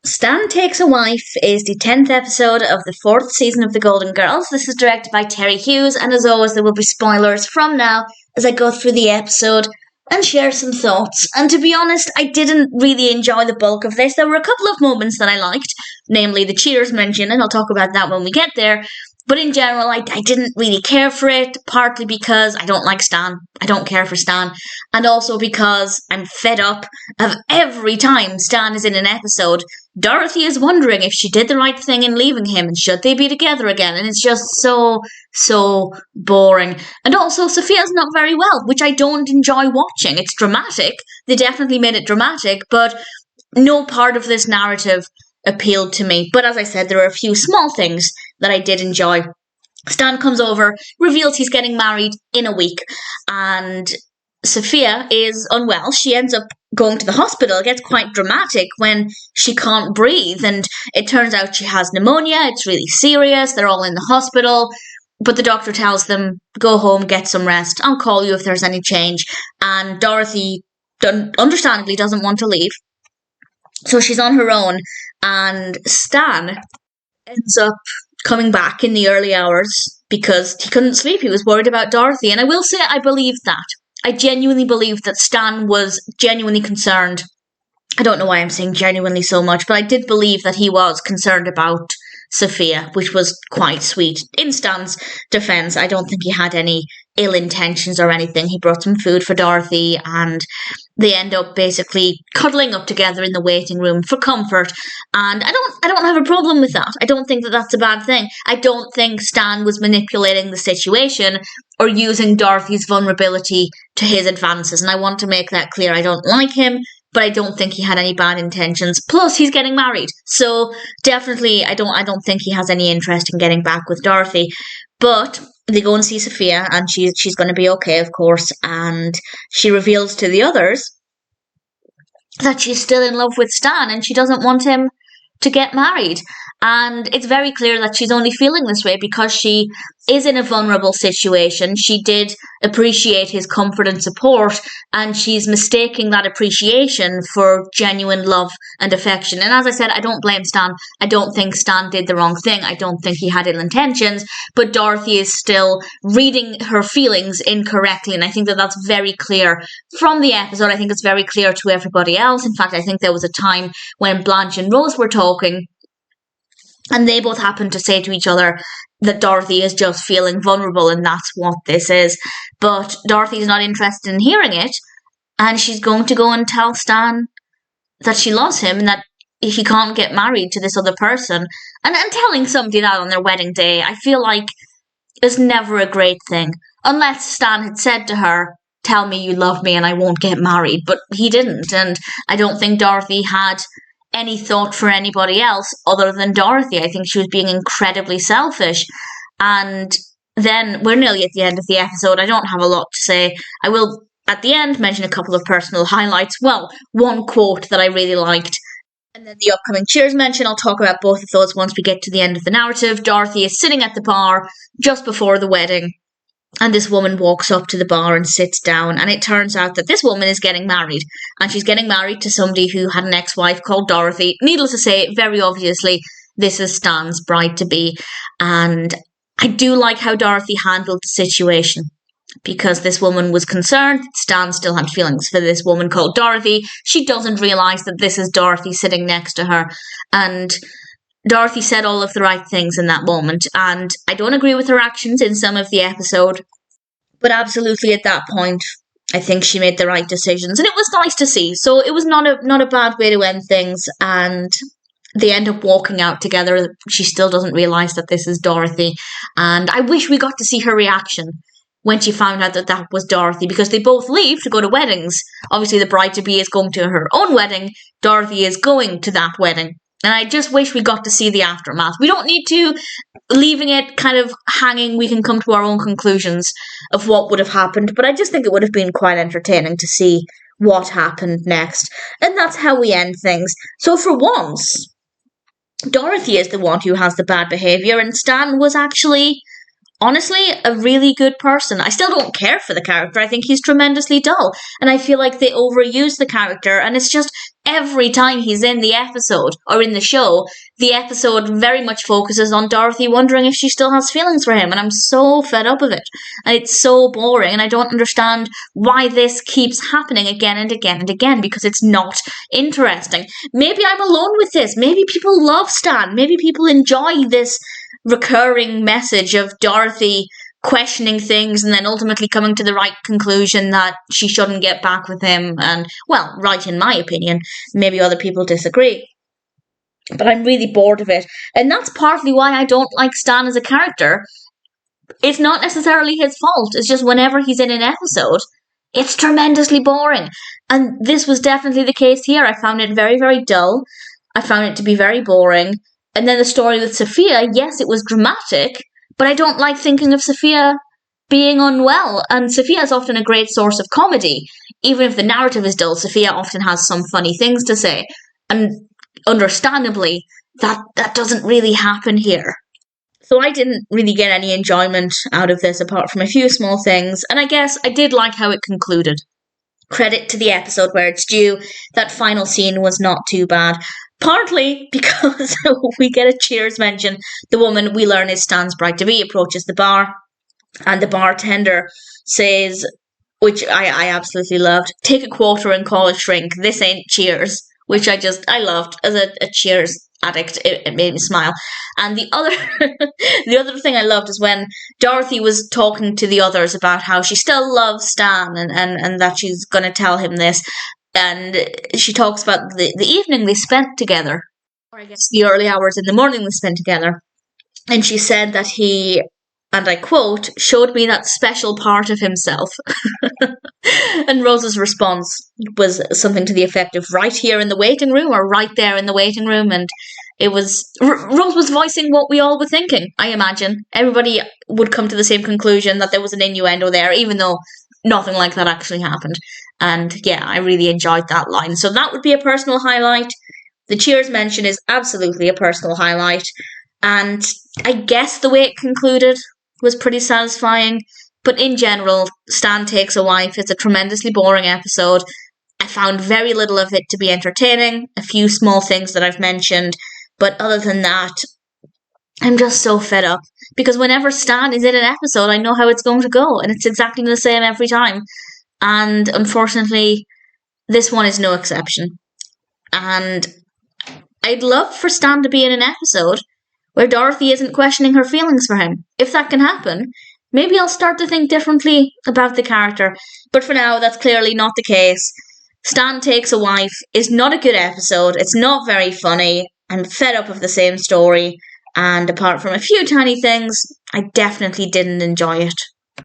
Stan Takes a Wife is the 10th episode of the 4th season of The Golden Girls. This is directed by Terry Hughes, and as always there will be spoilers from now as I go through the episode and share some thoughts. And to be honest, I didn't really enjoy the bulk of this. There were a couple of moments that I liked, namely the Cheers mention, and I'll talk about that when we get there. But in general, I didn't really care for it, partly because I don't like Stan. I don't care for Stan. And also because I'm fed up of every time Stan is in an episode, Dorothy is wondering if she did the right thing in leaving him and should they be together again. And it's just so boring. And also, Sophia's not very well, which I don't enjoy watching. It's dramatic. They definitely made it dramatic, but no part of this narrative appealed to me. But as I said, there are a few small things that I did enjoy. Stan comes over, reveals he's getting married in a week, and Sophia is unwell. She ends up going to the hospital. It gets quite dramatic when she can't breathe, and it turns out she has pneumonia. It's really serious. They're all in the hospital, but the doctor tells them, go home, get some rest. I'll call you if there's any change. And Dorothy, understandably, doesn't want to leave. So she's on her own, and Stan ends up coming back in the early hours because he couldn't sleep. He was worried about Dorothy, and I will say I believed that. I genuinely believed that Stan was genuinely concerned. I don't know why I'm saying genuinely so much, but I did believe that he was concerned about Sophia, which was quite sweet. In Stan's defence, I don't think he had any ill intentions or anything. He brought some food for Dorothy, and they end up basically cuddling up together in the waiting room for comfort. And I don't have a problem with that. I don't think that that's a bad thing. I don't think Stan was manipulating the situation or using Dorothy's vulnerability to his advances. And I want to make that clear. I don't like him, but I don't think he had any bad intentions. Plus, he's getting married. So definitely, I don't think he has any interest in getting back with Dorothy. But they go and see Sophia, and she's going to be okay, of course. And she reveals to the others that she's still in love with Stan, and she doesn't want him to get married. And it's very clear that she's only feeling this way because she is in a vulnerable situation. She did appreciate his comfort and support, and she's mistaking that appreciation for genuine love and affection. And as I said, I don't blame Stan. I don't think Stan did the wrong thing. I don't think he had ill intentions, but Dorothy is still reading her feelings incorrectly, and I think that that's very clear from the episode. I think it's very clear to everybody else. In fact, I think there was a time when Blanche and Rose were talking, and they both happened to say to each other that Dorothy is just feeling vulnerable, and that's what this is. But Dorothy's not interested in hearing it, and she's going to go and tell Stan that she loves him and that he can't get married to this other person. And telling somebody that on their wedding day, I feel like, is never a great thing. Unless Stan had said to her, tell me you love me and I won't get married. But he didn't, and I don't think Dorothy had any thought for anybody else other than Dorothy. I think she was being incredibly selfish. And then we're nearly at the end of the episode. I don't have a lot to say. I will, at the end, mention a couple of personal highlights. Well, one quote that I really liked. And then the upcoming Cheers mention, I'll talk about both of those once we get to the end of the narrative. Dorothy is sitting at the bar just before the wedding, and this woman walks up to the bar and sits down, and it turns out that this woman is getting married, and she's getting married to somebody who had an ex-wife called Dorothy. Needless to say, very obviously, this is Stan's bride-to-be, and I do like how Dorothy handled the situation, because this woman was concerned that Stan still had feelings for this woman called Dorothy. She doesn't realise that this is Dorothy sitting next to her, and Dorothy said all of the right things in that moment, and I don't agree with her actions in some of the episode, but absolutely at that point, I think she made the right decisions, and it was nice to see. So it was not a bad way to end things, and they end up walking out together. She still doesn't realise that this is Dorothy, and I wish we got to see her reaction when she found out that that was Dorothy, because they both leave to go to weddings. Obviously, the bride-to-be is going to her own wedding. Dorothy is going to that wedding. And I just wish we got to see the aftermath. We don't need to, leaving it kind of hanging, we can come to our own conclusions of what would have happened. But I just think it would have been quite entertaining to see what happened next. And that's how we end things. So for once, Dorothy is the one who has the bad behaviour, and Stan was actually honestly a really good person. I still don't care for the character. I think he's tremendously dull. And I feel like they overuse the character, and it's just every time he's in the episode or in the episode very much focuses on Dorothy wondering if she still has feelings for him. And I'm so fed up of it. And it's so boring, and I don't understand why this keeps happening again and again and again, because it's not interesting. Maybe I'm alone with this. Maybe people love Stan. Maybe people enjoy this recurring message of Dorothy questioning things and then ultimately coming to the right conclusion that she shouldn't get back with him. And, well, right in my opinion. Maybe other people disagree. But I'm really bored of it. And that's partly why I don't like Stan as a character. It's not necessarily his fault. It's just whenever he's in an episode, it's tremendously boring. And this was definitely the case here. I found it very, very dull. I found it to be very boring. And then the story with Sophia, yes, it was dramatic, but I don't like thinking of Sophia being unwell. And Sophia is often a great source of comedy. Even if the narrative is dull, Sophia often has some funny things to say. And understandably, that doesn't really happen here. So I didn't really get any enjoyment out of this apart from a few small things. And I guess I did like how it concluded. Credit to the episode where it's due. That final scene was not too bad. Partly because we get a cheers mention. The woman we learn is Stan's bride-to-be approaches the bar, and the bartender says, which I absolutely loved, "Take a quarter and call a shrink. This ain't cheers," which I loved as a cheers addict. It made me smile. And the other thing I loved is when Dorothy was talking to the others about how she still loves Stan and that she's going to tell him this. And she talks about the evening they spent together, or I guess the early hours in the morning they spent together. And she said that he, and I quote, "showed me that special part of himself." And Rose's response was something to the effect of "right here in the waiting room" or "right there in the waiting room." And it was, Rose was voicing what we all were thinking, I imagine. Everybody would come to the same conclusion that there was an innuendo there, even though nothing like that actually happened. And yeah, I really enjoyed that line. So that would be a personal highlight. The cheers mention is absolutely a personal highlight. And I guess the way it concluded was pretty satisfying. But in general, Stan Takes a Wife is a tremendously boring episode. I found very little of it to be entertaining. A few small things that I've mentioned. But other than that, I'm just so fed up. Because whenever Stan is in an episode, I know how it's going to go. And it's exactly the same every time. And unfortunately, this one is no exception. And I'd love for Stan to be in an episode where Dorothy isn't questioning her feelings for him. If that can happen, maybe I'll start to think differently about the character. But for now, that's clearly not the case. Stan Takes a Wife is not a good episode. It's not very funny. I'm fed up of the same story. And apart from a few tiny things, I definitely didn't enjoy it.